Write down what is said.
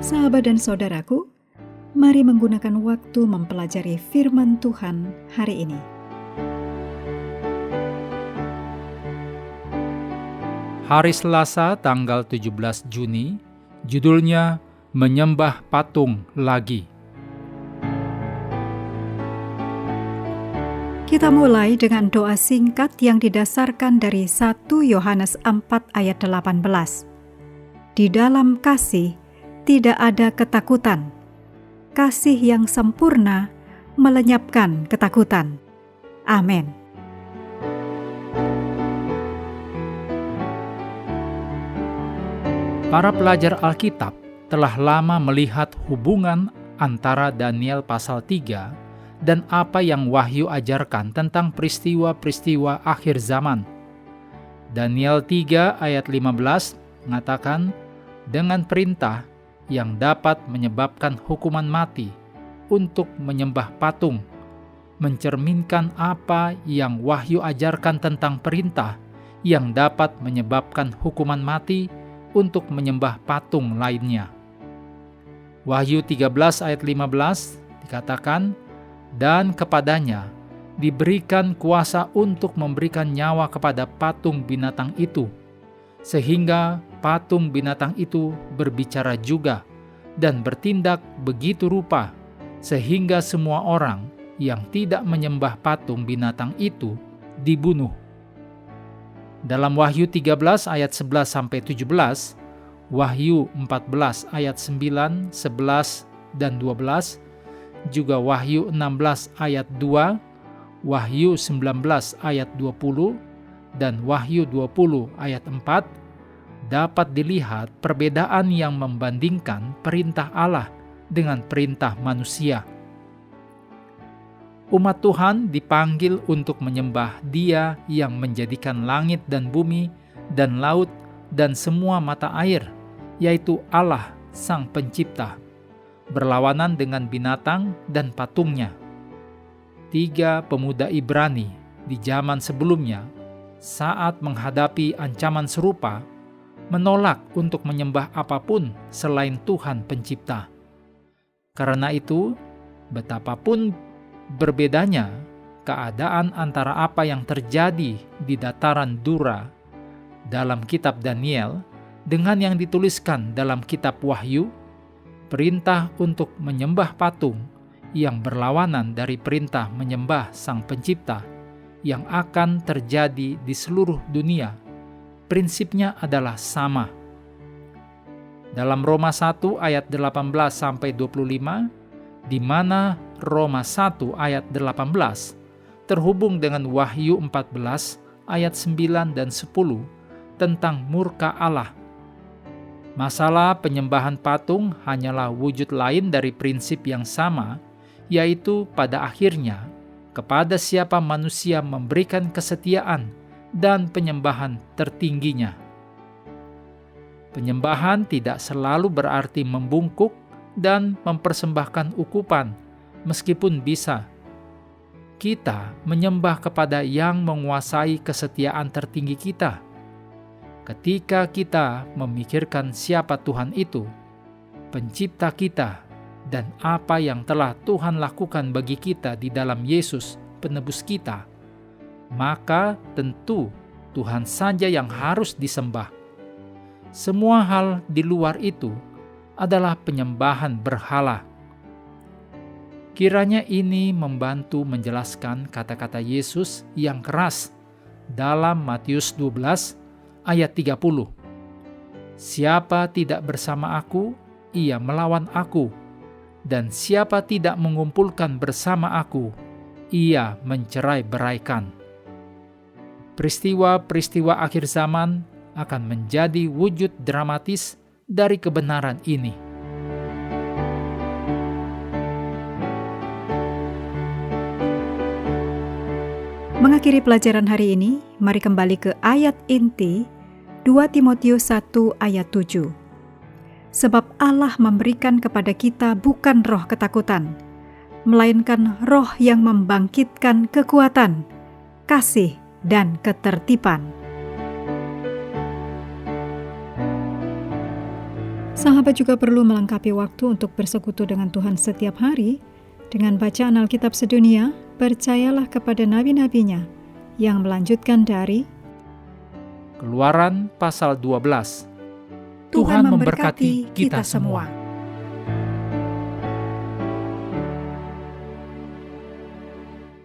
Sahabat dan saudaraku, mari menggunakan waktu mempelajari firman Tuhan hari ini. Hari Selasa tanggal 17 Juni, judulnya Menyembah Patung Lagi. Kita mulai dengan doa singkat yang didasarkan dari 1 Yohanes 4 ayat 18. Di dalam kasih tidak ada ketakutan. Kasih yang sempurna melenyapkan ketakutan. Amin. Para pelajar Alkitab telah lama melihat hubungan antara Daniel pasal 3 dan apa yang Wahyu ajarkan tentang peristiwa-peristiwa akhir zaman. Daniel 3 ayat 15 mengatakan, dengan perintah yang dapat menyebabkan hukuman mati untuk menyembah patung, mencerminkan apa yang Wahyu ajarkan tentang perintah yang dapat menyebabkan hukuman mati untuk menyembah patung lainnya. Wahyu 13 ayat 15 dikatakan, dan kepadanya diberikan kuasa untuk memberikan nyawa kepada patung binatang itu, sehingga patung binatang itu berbicara juga dan bertindak begitu rupa, sehingga semua orang yang tidak menyembah patung binatang itu dibunuh. Dalam Wahyu 13 ayat 11-17, Wahyu 14 ayat 9, 11, dan 12, juga Wahyu 16 ayat 2, Wahyu 19 ayat 20, dan Wahyu 20 ayat 4, dapat dilihat perbedaan yang membandingkan perintah Allah dengan perintah manusia. Umat Tuhan dipanggil untuk menyembah Dia yang menjadikan langit dan bumi dan laut dan semua mata air, yaitu Allah Sang Pencipta, berlawanan dengan binatang dan patungnya. 3 pemuda Ibrani di zaman sebelumnya, saat menghadapi ancaman serupa, menolak untuk menyembah apapun selain Tuhan Pencipta. Karena itu, betapapun berbedanya keadaan antara apa yang terjadi di dataran Dura dalam kitab Daniel dengan yang dituliskan dalam kitab Wahyu, perintah untuk menyembah patung yang berlawanan dari perintah menyembah Sang Pencipta yang akan terjadi di seluruh dunia, prinsipnya adalah sama. Dalam Roma 1 ayat 18-25, di mana Roma 1 ayat 18 terhubung dengan Wahyu 14 ayat 9 dan 10 tentang murka Allah. Masalah penyembahan patung hanyalah wujud lain dari prinsip yang sama, yaitu pada akhirnya kepada siapa manusia memberikan kesetiaan dan penyembahan tertingginya. Penyembahan tidak selalu berarti membungkuk dan mempersembahkan ukupan, meskipun bisa. Kita menyembah kepada yang menguasai kesetiaan tertinggi kita. Ketika kita memikirkan siapa Tuhan itu, Pencipta kita, dan apa yang telah Tuhan lakukan bagi kita di dalam Yesus, penebus kita, maka tentu Tuhan saja yang harus disembah. Semua hal di luar itu adalah penyembahan berhala. Kiranya ini membantu menjelaskan kata-kata Yesus yang keras dalam Matius 12 ayat 30. Siapa tidak bersama aku, ia melawan aku, dan siapa tidak mengumpulkan bersama aku, ia mencerai-beraikan. Peristiwa-peristiwa akhir zaman akan menjadi wujud dramatis dari kebenaran ini. Mengakhiri pelajaran hari ini, mari kembali ke ayat inti 2 Timotius 1 ayat 7. Sebab Allah memberikan kepada kita bukan roh ketakutan, melainkan roh yang membangkitkan kekuatan, kasih, dan ketertiban. Sahabat juga perlu melengkapi waktu untuk bersekutu dengan Tuhan setiap hari dengan bacaan Alkitab sedunia. Percayalah kepada nabi-nabinya yang melanjutkan dari Keluaran pasal 12. Tuhan memberkati kita semua.